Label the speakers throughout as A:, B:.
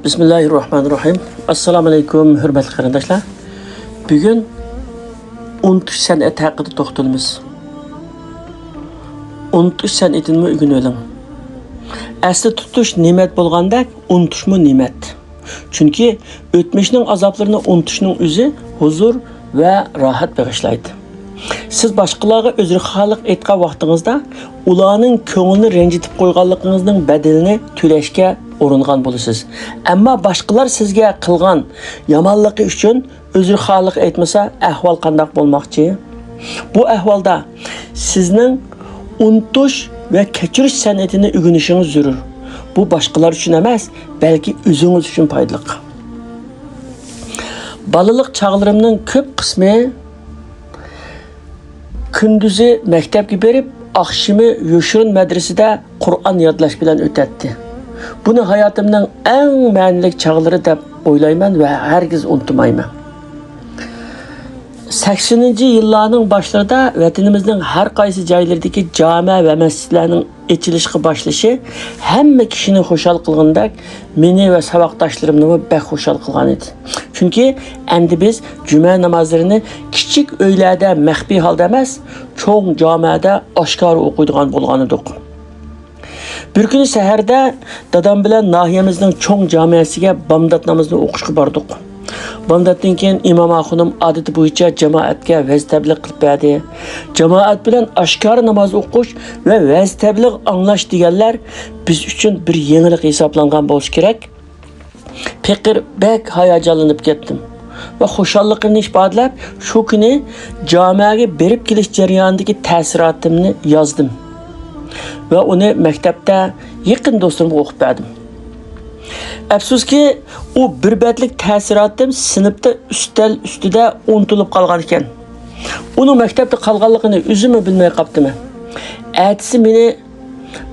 A: Bismillahirrahmanirrahim. Assalamu alaykum, hürmetli qarindoshlar. Bugun unutish san'ati haqida to'xtalamiz. Unutish san'atini o'rganib. Asli tutish ne'mat bo'lganda, unutishmi ne'mat. Chunki o'tmishning azoblarini unutishning o'zi huzur va rohat bag'ishlaydi. Siz boshqalarga o'zrixohlik aytgan vaqtingizda ularning ko'nglini ranjitib qo'yganligingizning bedelini to'lashga uringan bo'lasiz. Ammo boshqalar sizga qilgan yomonligi uchun o'zrixohlik aytmasa, ahvol qanday bo'lmoqchi? Bu ahvolda sizning unutish va kechirish san'atini o'rganishingiz zarur. Bu boshqalar uchun emas, balki o'zingiz uchun foydali. Balalik chog'larimning ko'p qismi kunduzi maktabga berib, akşamı yoshirin madrasada Qur'on yodlash bilan o'tadi. Buni hayotimning eng ma'nili chog'lari deb o'ylayman va hargiz unutmayman. 80-yillarning boshlarida vatanimizning har qaysi joylaridagi jami va masjidlarning ochilishga boshlashi hamma kishini xushal qilgandek, meni va saboqdoshlarimni bek xushal qilgan edi. Chunki endi biz juma namozlarini kichik uylarda maxfiy holda emas, cho'ng jamiyada oshkor o'qiydigan bo'lgan edik. Bir kuni saharda dadam bilan nahiyamizning cho'ng jamiyasiga bomdod namozini o'qishga bordik. Bomdoddan keyin imom xonim odati bo'yicha jamoatga vaz tabliq qilib berdi. Jamoat bilan oshkor namoz o'qish va vaz tabliq anglash deganlar biz uchun bir yangilik hisoblangan bo'lishi kerak. Pekir bek hayajonlanib ketdim va xushalligimni ifodalab, shu kuni jamiyaga berib kelish jarayonidagi ta'siratimni yozdim va uni maktabda yaqin do'stlarimga o'qib berdim. Afsuski, o bir betlik ta'siratim sinfda üstel ustida unutilib qolgan ekan. Uning maktabda qolganligini o'zim bilmay qopdimi. Ertasi meni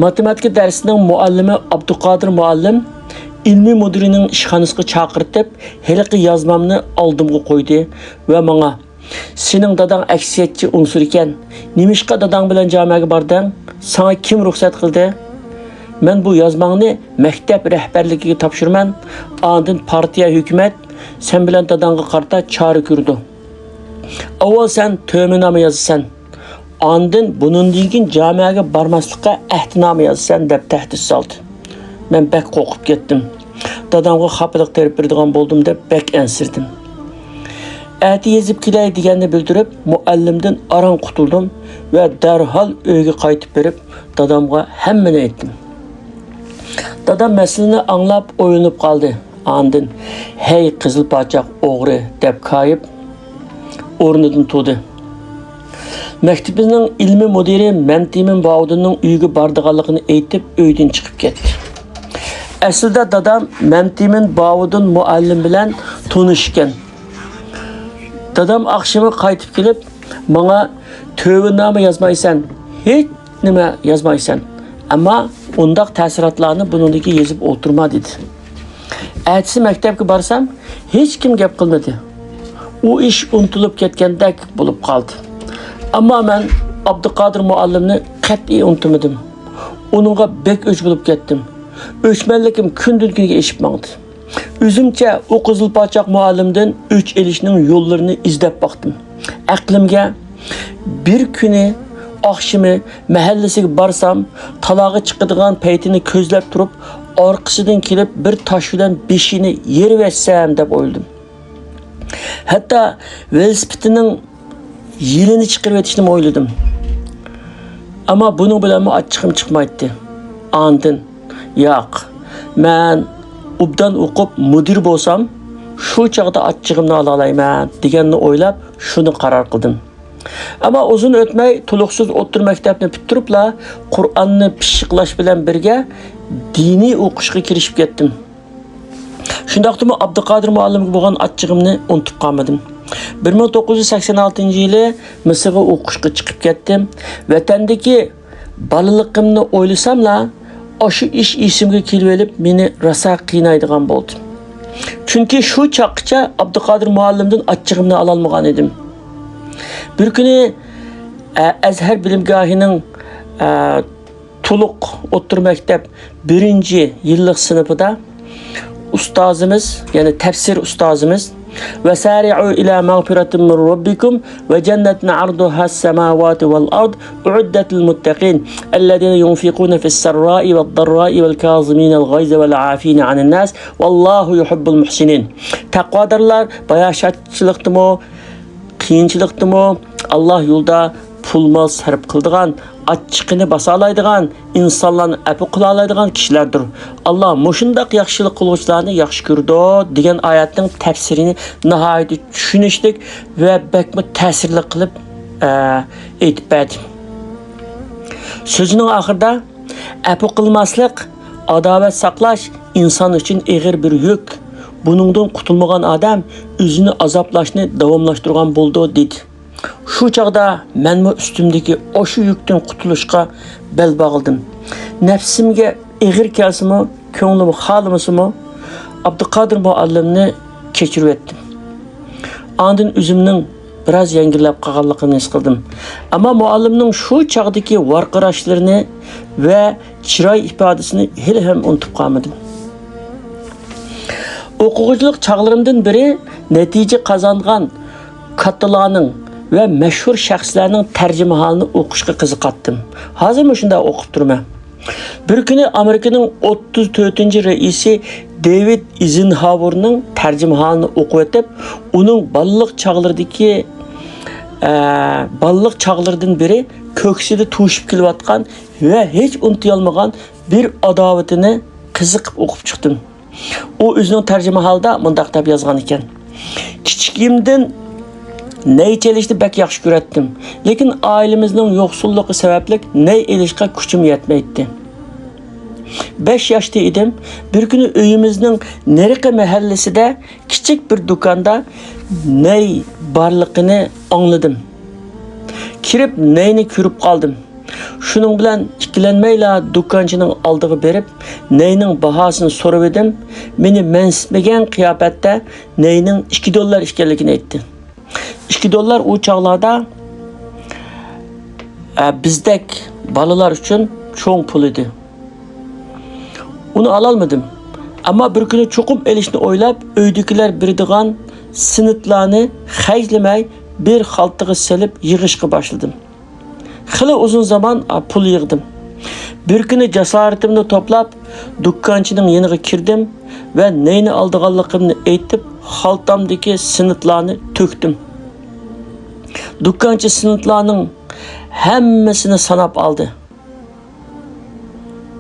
A: matematika darsining muallimi Abduqodir muallim ilmiy mudirining ishxonasiga chaqirtib, haliqi yozmamni oldimga qo'ydi va menga "Sening dadang aksiyatchi unsur ekan. Nimishqa dadang bilan jamiyaga bording? Sana kim ruxsat qildi? Men bu yozmangni maktab rahbarligiga topshirman. Ondan partiya hukumat sen bilan dadangga qarta chora ko'rdi. Avval sen to'minoma yozasan. Ondan bunundan keyin jamiyaga bormaslikka ahdnoma yozasan deb tahdid soldi. Men bek qo'rqib ketdim. Dadamga xafalık terib beradigan bo'ldim deb bek ansirdim. Ati yezib kelay deganni bildirib, muallimdan aran qutuldim va darhol uyga qaytib berib, dadamga hammani aytdim. Dadam masalani anglab o'ylanib qoldi. Ondan "Hey qizil pochaq o'g'ri" deb kayib o'rnidan turdi. Maktabimizning ilmiy mudiri Mantimin Bavudinning uyiga bordiganligini aytib, uydan chiqib ketdi. Aslida dadam Mantimin Bavudin muallim bilan tanishgan. Dadam akşamı qaytib kelib, "Menga tövbenoma yozmaysan, hech nima yozmaysan. Ammo undaq ta'sirotlarni buningga yozib o'tirma" dedi. Ertasi maktabga borsam, hech kim gap qilmadi. U ish unutilib ketgandek bo'lib qoldi. Ammo men Abduqodir muallimni qat'iy unutmadim. Uningga bek o'ch bo'lib ketdim. O'chmanlikim kundan-kunga eshib mangdi. O'zimcha o qizil pochaq muallimdan o'ch elishning yo'llarini izlab baqdim. Aqlimga bir kuni akşamı mahallasiga borsam, talog'i chiqadigan paytini ko'zlab turib, orqasidan kelib bir tosh bilan beshini yerib etsam deb o'yladim. Hatto velosipedining yilini chiqarib etishni o'yladim. Ammo buning bilan achchig'im chiqmaydi. Ondan yo'q, men obdan o'qib mudir bo'lsam, shu chaqda achchig'imni ola olayman deganni o'ylab, shuni qaror qildim. Ammo uzun o'tmay to'liqsiz o'tir maktabni bitiribla Qur'onni pishiqlash bilan birga diniy o'qishga kirishib ketdim. Shundaqdimi Abduqodir muallimga bo'lgan achchig'imni unutib qolmadim. 1986-yili Misrga o'qishga chiqib ketdim. Vatandagi bolaligimni o'ylasamla, shu ish esimga kelib olib, meni rosa qiynaydigan bo'ldi. Chunki shu chaqcha Abduqodir muallimdan achchig'imni ola olmagan edim. Bir kuni Azhar bilimgohining to'liq o'tir maktab 1-yillik sinfida ustazimiz, yani tefsir ustazimiz ve sari'u ila mağfiratin min rabbikum ve cennetin arduha semavati vel ard uiddet lil muttaqin ellezine yunfikuna fis serra'i ve'd darra'i vel kaziminel gayze vel afina anin nas vallahu yuhibbul muhsinin. Takvadarlar bayaşatçılıktımı, kıyınçılıktımı Allah yolda pulmal sarf kıldıgan, açıqını basalaydigan, insanlarni api qılalaydigan kişilerdir. Allah mushundaq yaxshilik qiluvchilarni yaxshi ko'rdi degan oyatning tafsirini nihoyat tushunishlik va bakmi ta'sirli qilib aytib berdi. So'zining oxirida api qilmaslik, adovat saqlash inson uchun og'ir bir yuk. Buningdan qutulmagan odam o'zini azoblashni davomlashtirgan bo'ldi dedi. Şu çağda menmi üstümdeki o şu yükten qutuluşqa bel bağıldım. Nefsimge ağır kelsimi, könglim xalımısımı Abdülkadir muallimni keçirib ettim. Andın üzümnün biraz yengillab qalğanligini his qildim. Ama muallimning şu çağdaki varqiraşlarını ve chiroy ifodasini hali ham unutib qolmadim. O'quvchilik chaqlarimdan biri natija qozongan kattalarning ve meşhur şəxslərinin tərcümə halını oxuşqa qiziqatdım. Hazır mı şunda oxub durma. Bir günü Amerikanın 34-cü reisi David Eisenhower'ın tərcümə halını oxub etib, onun balıq çağlarından biri köksüde tuşub kelib atqan ve hiç unutulmagan bir adavatını qiziqib oxub çıxdım. O özünün tərcümə halda mundaq deb yazğan ekan. Kichikimdən ney çelişti bek yaxşı görettim. Lekin ailemizin yoksulluğu sebeplik ney elişqa kuchum yetmeydi. 5 yaşta idim. Bir günü öyümüzün Neriqi mahallesinde küçük bir dükkanda ney barlığını anladım. Kirip neyni körüp kaldım. Şunun bilen ikkilenmeyle dükkancının aldığı berip neynin bahasını sorup edim. Beni mensitmegen kıyafette neynin $2 işkelligini etti. $2 o çağlarda bizdek balalar için çok pul idi. Onu alalmadım. Ama bir günü çokum elişini oylap öydekiler birdiğen sınıtlarını xeyzlemey bir xaltığı selip yığışqa başladım. Xili uzun zaman pul yığdım. Bir günü cesaretimni toplap dükkancının yanına kirdim ve neyini aldığanlıqımni aytib xaltamdaki sınıtlarını töktüm. Dükkancı sınıtlarının hemmesini sanap aldı.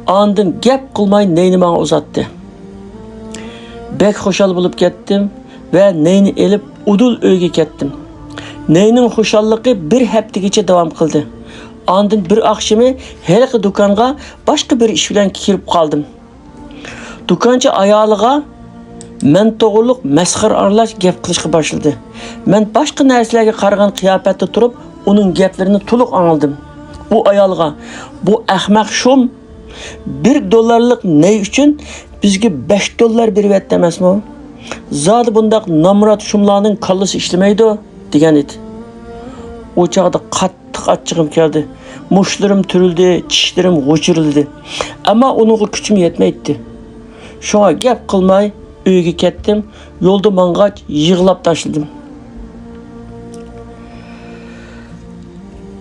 A: Andın gep kılmay neyni bana uzattı. Bek hoşal bulup kettim ve neyni elip udul öyge kettim. Neynin hoşallığı bir haftagacha devam kıldı. Andın bir akşamı her dükkanga başka bir iş bilen kirip kaldım. Dükkancı ayalığa men to'g'riliq masxar aralash gap qilishga boshladi. Men boshqa narsalarga qaragan qiyofatda turib, uning gaplarini to'liq anladim. U ayolga, bu ahmaq shum $1 ney uchun bizga $5 beryapti emasmi? Zodi bundaq namrat shumlarning kallasi ishlamaydi degan edi. O chaqda qattiq achchig'im keldi. Mushlarim turildi, tishlarim g'o'chirildi. Ammo uningga kuchim yetmaydi. Shunga gap qilmay uyga ketdim. Yo'lda mang'ach yig'lab tashladim.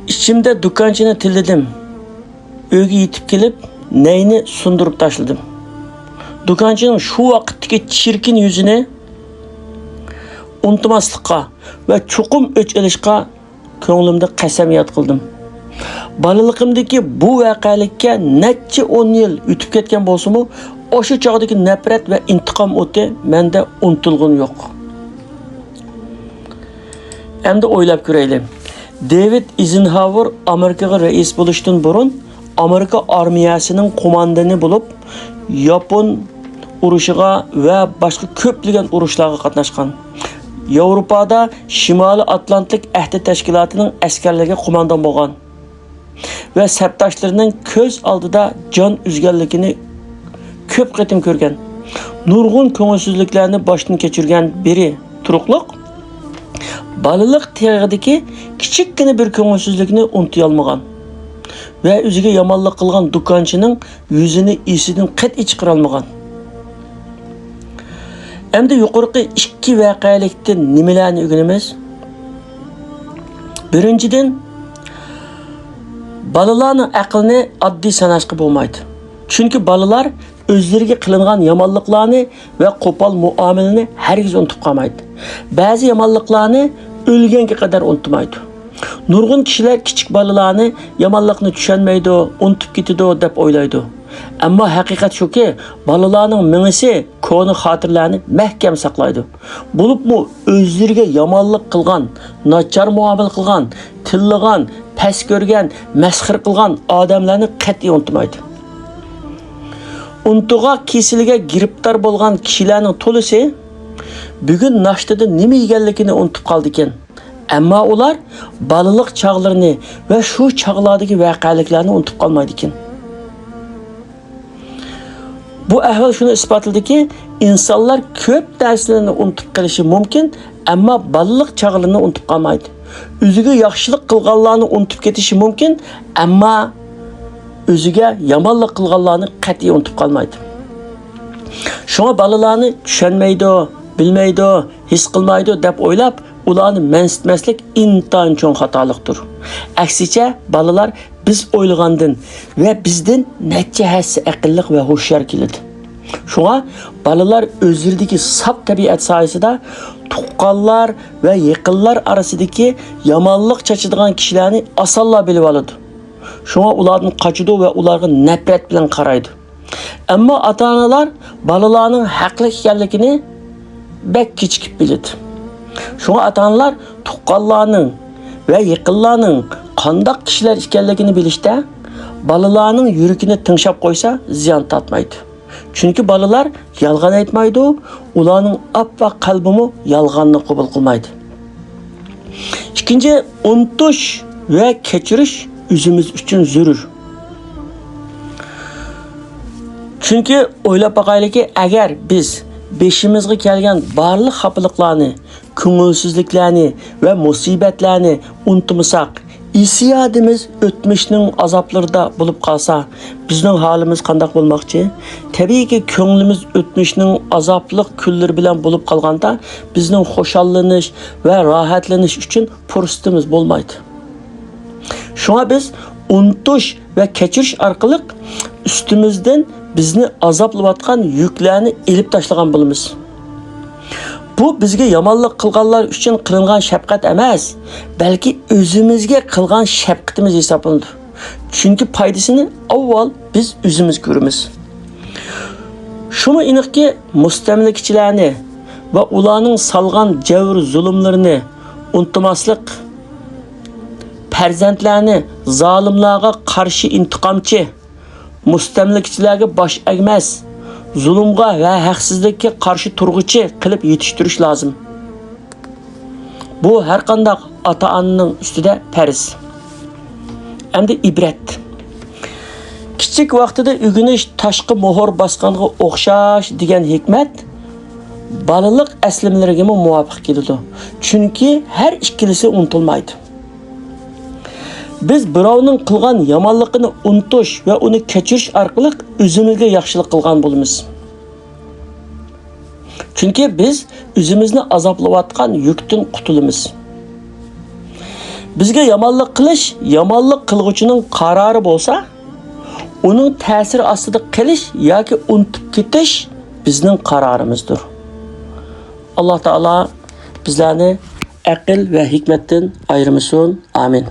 A: İçimde dükkanchini tilladim. Uyga yetib kelib, neyni sundirib tashladim. Dükkanchining shu vaqtdagi chirkin yuzini unutmaslikqa va chuqum o'ch olishga ko'nglimda qasamiyat qildim. Bolaligimdagi bu voqealikka necha 10 yil o'tib ketgan bo'lsa-mu, o'sha chog'dagi nafrat va intiqom o'ti menda unutilg'un yo'q. Endi o'ylab ko'raylik. David Eisenhower Amerikaga rais bo'lishdan burun Amerika armiyasining qo'mondoni bo'lib, Yapon urushiga va boshqa ko'plagan urushlarga qatnashgan. Yevropada Shimoliy Atlantik ahdi tashkilotining askarlariga qo'mondon bo'lgan va sabdoshlarining ko'z oldida jon uzganligini ko'p qatim ko'rgan. Nurg'un ko'ngilsizliklarni boshdan kechirgan biri turuqliq balaliq terig'idagi kichikkina bir ko'ngilsizlikni unuta olmagan va o'ziga yomonlik qilgan dukkanchining yuzini esidan qat'iy chiqara olmagan. Endi yuqorqi ikki voqelikdan nimalarni o'rganamiz? Birinchidan, balalarning aqlini oddiy sanashga bo'lmaydi. Chunki balalar o'zlariga qilingan yomonliklarni va qo'pol muomalani hargiz unutib qolmaydi. Ba'zi yomonliklarni o'lganga qadar unutmaydi. Nurg'un kishilar kichik balalarni yomonlikni tushunmaydi, unutib ketadi deb o'ylaydi. Ammo haqiqat shuki, balalarning mingisi ko'ni xotirlarni mahkam saqlaydi. Bo'libmi o'zlariga yomonlik qilgan, nachar muomala qilgan, tillagan, past ko'rgan, masxir qilgan odamlarni qat'iy unutmaydi. Untuğa kesilga giribdor bo'lgan kishilarning to'lisi bugun nashtada nima yeganligini unutib qoldi ekan. Ammo ular balaliq chog'larini va shu chog'lardagi voqealiklarni unutib qolmaydi ekan. Bu ahvol shuni isbotladiki, insonlar ko'p narsalarni unutib qolishi mumkin, ammo balaliq chog'larini unutib qolmaydi. O'ziga yaxshilik qilganlarni unutib ketishi mumkin, ammo o'ziga yomonlik qilganlarni qat'iy unutib qolmaydi. Shunga balalarni tushunmaydi, bilmaydi, his qilmaydi deb o'ylab, ularni mansitmaslik intayin cho'ng xatolikdir. Aksicha balalar biz o'ylagandan va bizdan necha hassi aqlliq va hushyor keladi. Shunga balalar o'zlaridagi saf tabiat soyasida tuqqanlar va yaqinlar orasidagi yomonlik chachadigan kishilarni osonla bilib oladi. Shunga ulardan qochadi va ularga nafrat bilan qaraydi. Ammo ota-onalar balalarning haqli ekanligini bek kechikib biladi. Shunga ota-onalar tuqqanlarning va yaqinlarning qanday kishilar ekanligini bilishda balalarning yuragini tinglab qo'ysa ziyon tortmaydi. Chunki balalar yolg'on aytmaydi, ularning oppoq qalbimi yolg'onni qabul qilmaydi. Ikkinchi, unutish va kechirish o'zimiz uchun zarur. Chunki o'ylab boqaylikki, agar biz beshimizga kelgan barliq xafaliklarni, ko'ngilsizliklarni va musibatlarni unutmasak, hissiyotimiz o'tmishning azoblarida bo'lib qolsa, bizning holimiz qanday bo'lmoqchi? Tabiiyki, ko'nglimiz o'tmishning azobli kunlari bilan bo'lib qolganda, bizning xushallanish va rohatlanish uchun fursatimiz bo'lmaydi. Shunga biz unutish va kechirish orqali ustimizdan bizni azoblayotgan yuklarni elib tashlagan bo'lamiz. Bu bizga yomonlik qilganlar uchun qilingan shafqat emas, balki o'zimizga qilgan shafqatimiz hisoblanadi. Chunki foydasini avval biz o'zimiz ko'ramiz. Shuni aniqki, mustamlikachilarni va ularning salgan javr zulmlarini unutmaslik, farzandlarni zolimlarga qarshi intiqomchi, mustamlikachilarga bosh egmas, zulmga va haqsizlikka qarshi turg'uchi qilib yetishtirish lozim. Bu har qanday ota-onaning ustida farz. Endi ibrat. Kichik vaqtida o'rganish tashqi muhr bosqanga o'xshash degan hikmat balaliq aslimlariga muvofiq keladi. Chunki har ikkilisi unutilmaydi. Biz birovning qilgan yomonligini unutish va uni kechirish orqali o'zimizga yaxshilik qilgan bo'lamiz. Chunki biz o'zimizni azoblayotgan yukdan qutulamiz. Bizga yomonlik qilish, yomonlik qilguvchining qarori bo'lsa, uning ta'siri ostida qilish yoki unutib ketish bizning qarorimizdir. Alloh taolo bizlarni aql va hikmatdan ayirmasin. Amin.